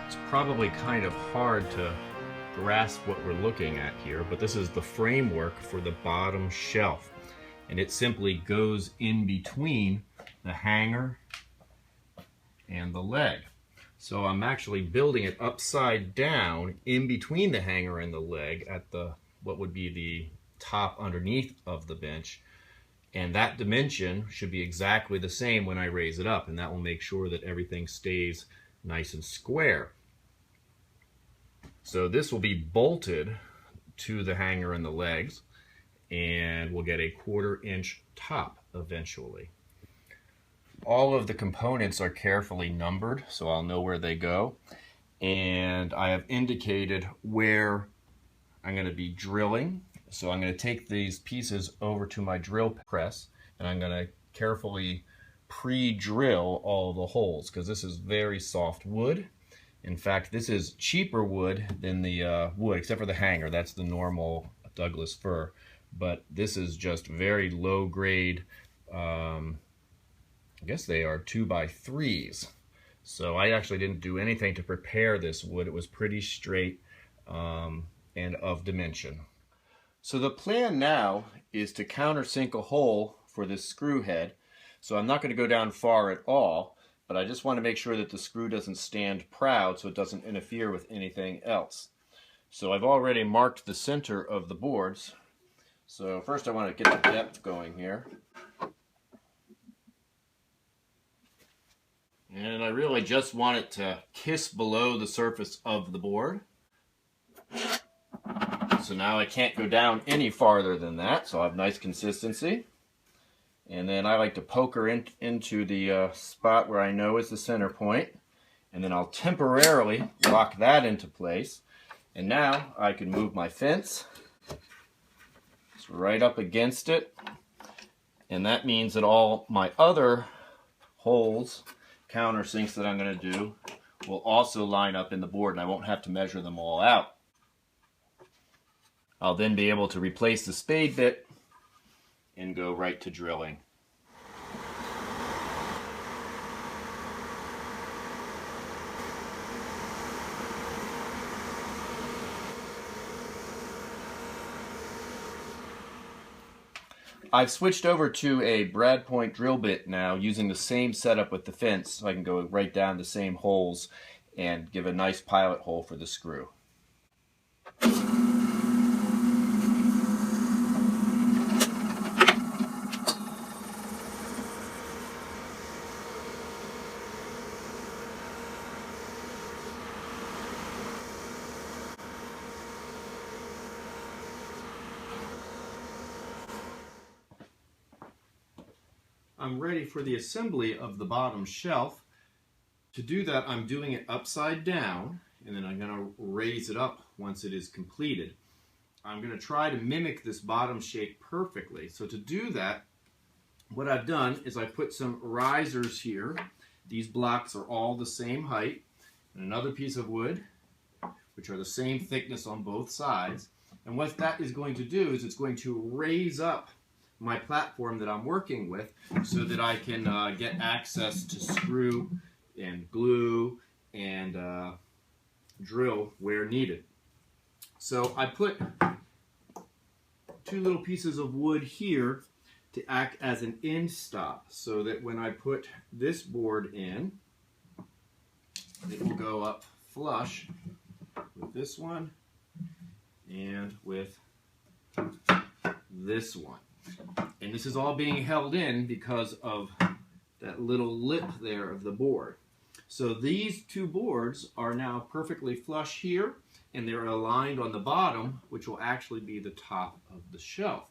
It's probably kind of hard to grasp what we're looking at here, but this is the framework for the bottom shelf. And it simply goes in between the hanger and the leg. So I'm actually building it upside down in between the hanger and the leg at the what would be the top underneath of the bench. And that dimension should be exactly the same when I raise it up, and that will make sure that everything stays nice and square. So this will be bolted to the hanger and the legs, and we'll get a 1/4 inch top eventually. All of the components are carefully numbered, so I'll know where they go. And I have indicated where I'm going to be drilling. So I'm going to take these pieces over to my drill press, and I'm going to carefully pre-drill all the holes, because this is very soft wood. In fact, this is cheaper wood than the wood, except for the hanger. That's the normal Douglas fir. But this is just very low grade, I guess they are 2x3s. So I actually didn't do anything to prepare this wood. It was pretty straight and of dimension. So the plan now is to countersink a hole for this screw head. So I'm not going to go down far at all, but I just want to make sure that the screw doesn't stand proud so it doesn't interfere with anything else. So I've already marked the center of the boards. So first I want to get the depth going here. And I really just want it to kiss below the surface of the board. So now I can't go down any farther than that, so I have nice consistency. And then I like to poker into the spot where I know is the center point. And then I'll temporarily lock that into place. And now I can move my fence. It's right up against it. And that means that all my other holes, countersinks that I'm going to do, will also line up in the board, and I won't have to measure them all out. I'll then be able to replace the spade bit and go right to drilling. I've switched over to a brad point drill bit now, using the same setup with the fence, so I can go right down the same holes and give a nice pilot hole for the screw. I'm ready for the assembly of the bottom shelf. To do that, I'm doing it upside down, and then I'm going to raise it up once it is completed. I'm going to try to mimic this bottom shape perfectly. So to do that, what I've done is I put some risers here. These blocks are all the same height, and another piece of wood, which are the same thickness on both sides. And what that is going to do is it's going to raise up my platform that I'm working with so that I can get access to screw and glue and drill where needed. So I put 2 little pieces of wood here to act as an end stop, so that when I put this board in, it will go up flush with this one and with this one. And this is all being held in because of that little lip there of the board. So these 2 boards are now perfectly flush here, and they're aligned on the bottom, which will actually be the top of the shelf.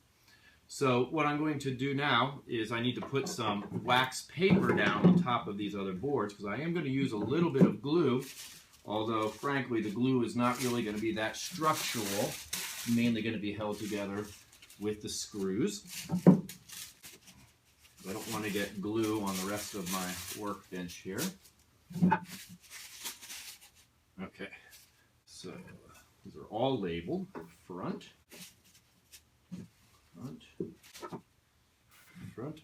So what I'm going to do now is I need to put some wax paper down on top of these other boards, because I am going to use a little bit of glue, although frankly the glue is not really going to be that structural. It's mainly going to be held together with the screws. I don't want to get glue on the rest of my workbench here. Okay, so these are all labeled. Front,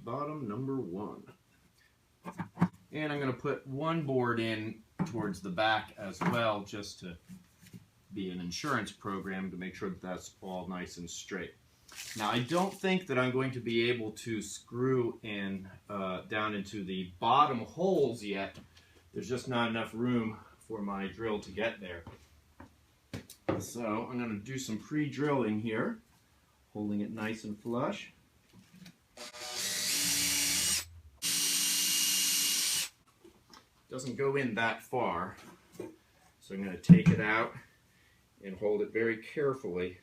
bottom number 1. And I'm going to put one board in towards the back as well, just to be an insurance program to make sure that that's all nice and straight. Now, I don't think that I'm going to be able to screw in down into the bottom holes yet. There's just not enough room for my drill to get there. So I'm going to do some pre-drilling here, holding it nice and flush. Doesn't go in that far, so I'm going to take it out and hold it very carefully,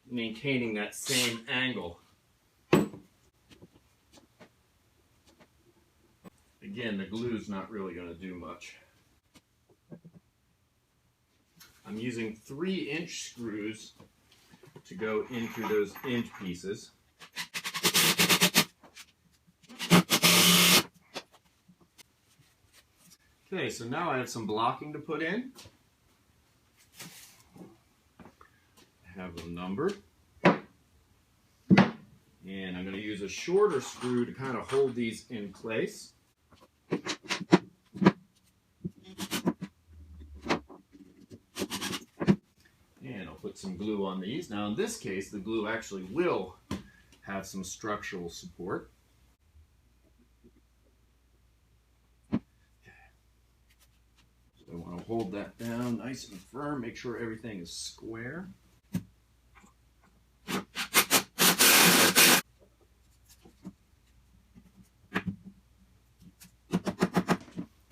maintaining that same angle. Again, the glue's not really going to do much. I'm using 3-inch screws to go into those inch pieces. Okay, so now I have some blocking to put in. I have them numbered. And I'm going to use a shorter screw to kind of hold these in place. And I'll put some glue on these. Now in this case, the glue actually will have some structural support. I want to hold that down nice and firm, make sure everything is square.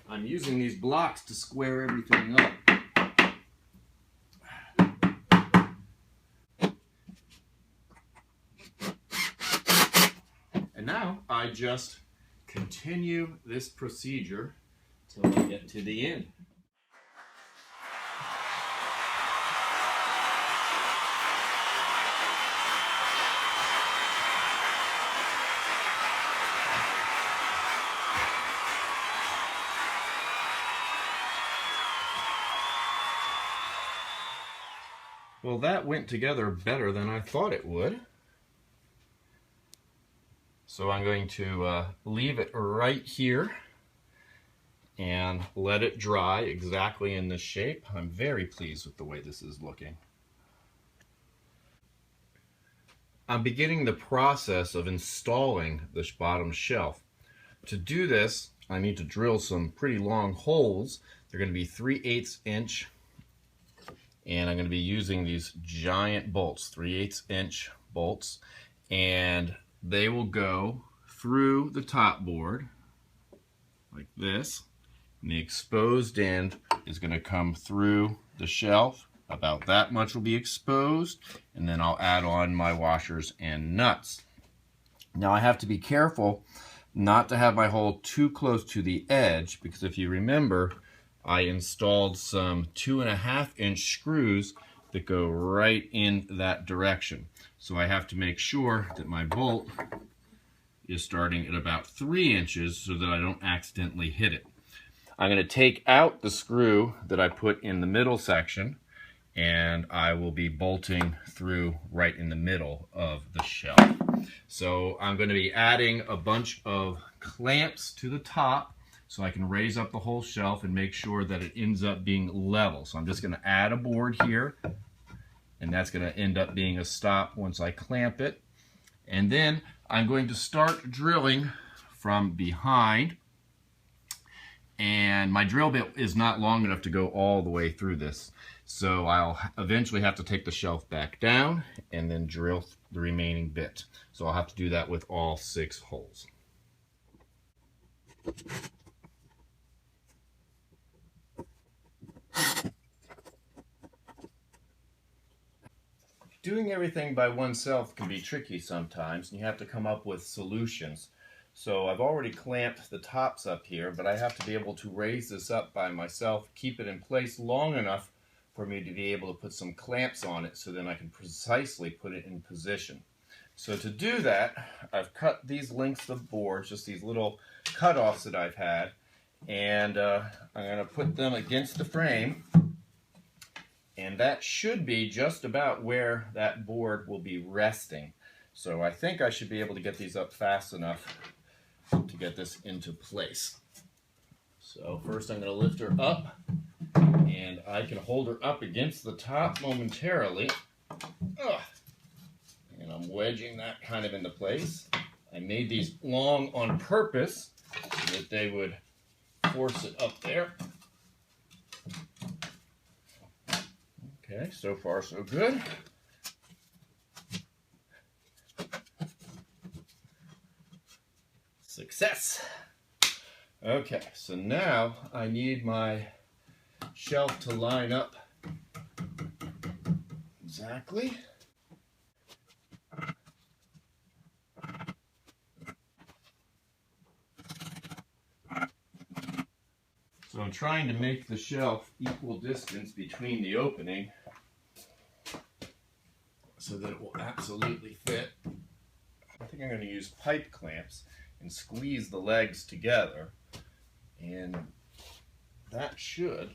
I'm using these blocks to square everything up. And now I just continue this procedure till I get to the end. Well, that went together better than I thought it would. So I'm going to leave it right here and let it dry exactly in this shape. I'm very pleased with the way this is looking. I'm beginning the process of installing this bottom shelf. To do this, I need to drill some pretty long holes. They're going to be 3/8 inch. And I'm going to be using these giant bolts, 3/8 inch bolts, and they will go through the top board like this, and the exposed end is going to come through the shelf. About that much will be exposed, and then I'll add on my washers and nuts. Now I have to be careful not to have my hole too close to the edge, because if you remember, I installed some 2.5 inch screws that go right in that direction. So I have to make sure that my bolt is starting at about 3 inches so that I don't accidentally hit it. I'm going to take out the screw that I put in the middle section, and I will be bolting through right in the middle of the shelf. So I'm going to be adding a bunch of clamps to the top so I can raise up the whole shelf and make sure that it ends up being level. So I'm just going to add a board here, and that's going to end up being a stop once I clamp it. And then I'm going to start drilling from behind, and my drill bit is not long enough to go all the way through this. So I'll eventually have to take the shelf back down and then drill the remaining bit. So I'll have to do that with all 6 holes. Doing everything by oneself can be tricky sometimes, and you have to come up with solutions. So I've already clamped the tops up here, but I have to be able to raise this up by myself, keep it in place long enough for me to be able to put some clamps on it so then I can precisely put it in position. So to do that, I've cut these lengths of board, just these little cutoffs that I've had, and I'm going to put them against the frame. And that should be just about where that board will be resting. So I think I should be able to get these up fast enough to get this into place. So first I'm going to lift her up, and I can hold her up against the top momentarily. Ugh. And I'm wedging that kind of into place. I made these long on purpose so that they would force it up there. Okay, so far so good. Success. Okay, so now I need my shelf to line up exactly. So I'm trying to make the shelf equal distance between the opening so that it will absolutely fit. I think I'm going to use pipe clamps and squeeze the legs together, and that should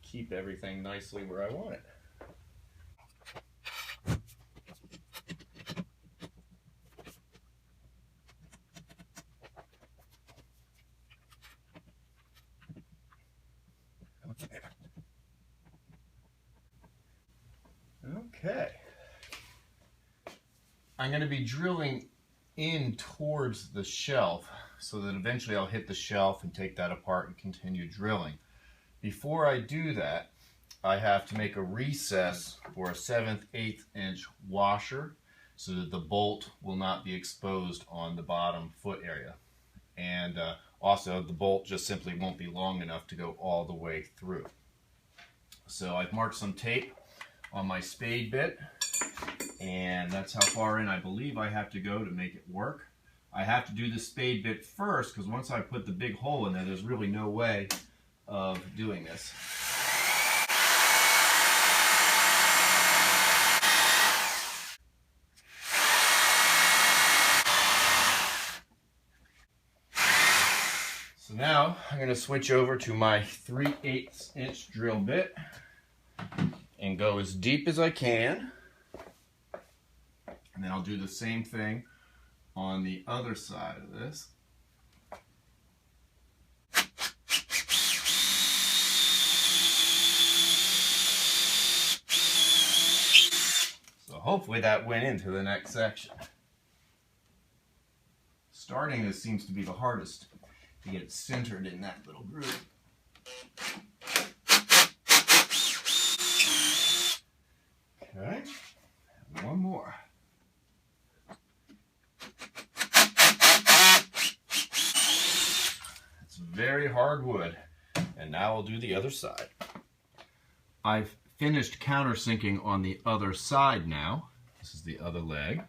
keep everything nicely where I want it. Okay. I'm going to be drilling in towards the shelf so that eventually I'll hit the shelf and take that apart and continue drilling. Before I do that, I have to make a recess for a 1/7/8 inch washer so that the bolt will not be exposed on the bottom foot area. And also the bolt just simply won't be long enough to go all the way through. So I've marked some tape on my spade bit, and that's how far in I believe I have to go to make it work. I have to do the spade bit first because once I put the big hole in there, there's really no way of doing this. So now I'm going to switch over to my 3/8 inch drill bit and go as deep as I can. And then I'll do the same thing on the other side of this. So hopefully that went into the next section. Starting this seems to be the hardest to get it centered in that little groove. Okay, and one more. It's very hard wood. And now I'll do the other side. I've finished countersinking on the other side now. This is the other leg.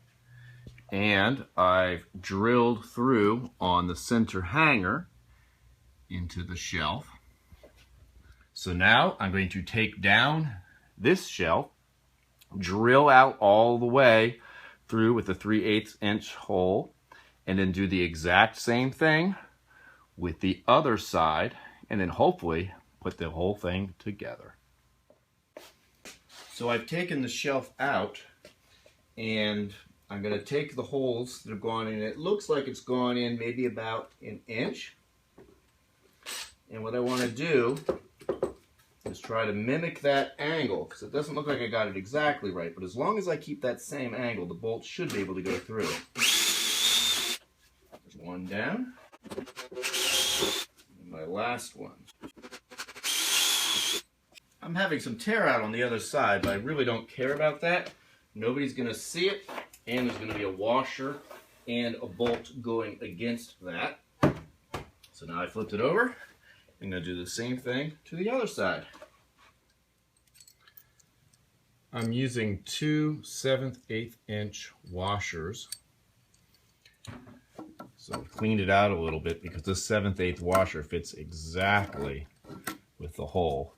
And I've drilled through on the center hanger into the shelf. So now I'm going to take down this shelf, drill out all the way through with a 3/8 inch hole, and then do the exact same thing with the other side, and then hopefully put the whole thing together. So I've taken the shelf out, and I'm going to take the holes that have gone in. It looks like it's gone in maybe about an inch. And what I want to do is try to mimic that angle, because it doesn't look like I got it exactly right, but as long as I keep that same angle, the bolt should be able to go through. There's one down. And my last one. I'm having some tear out on the other side, but I really don't care about that. Nobody's going to see it, and there's going to be a washer and a bolt going against that. So now I flipped it over. I'm going to do the same thing to the other side. I'm using two 7/8 inch washers. So I cleaned it out a little bit because this 7/8 washer fits exactly with the hole.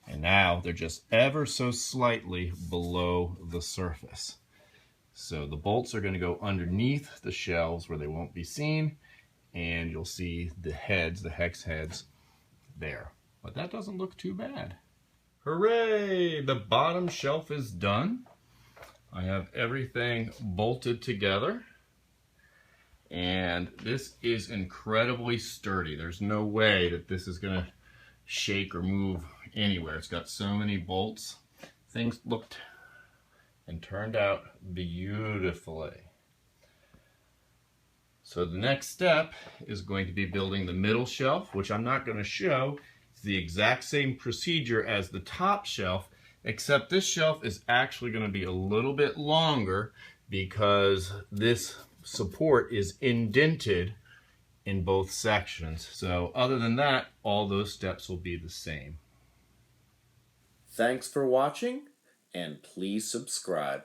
And now they're just ever so slightly below the surface. So the bolts are going to go underneath the shelves where they won't be seen, and you'll see the heads, the hex heads, there. But that doesn't look too bad. Hooray! The bottom shelf is done. I have everything bolted together. And this is incredibly sturdy. There's no way that this is gonna shake or move anywhere. It's got so many bolts. Things looked and turned out beautifully. So the next step is going to be building the middle shelf, which I'm not going to show. It's the exact same procedure as the top shelf, except this shelf is actually going to be a little bit longer because this support is indented in both sections. So other than that, all those steps will be the same. Thanks for watching, and please subscribe.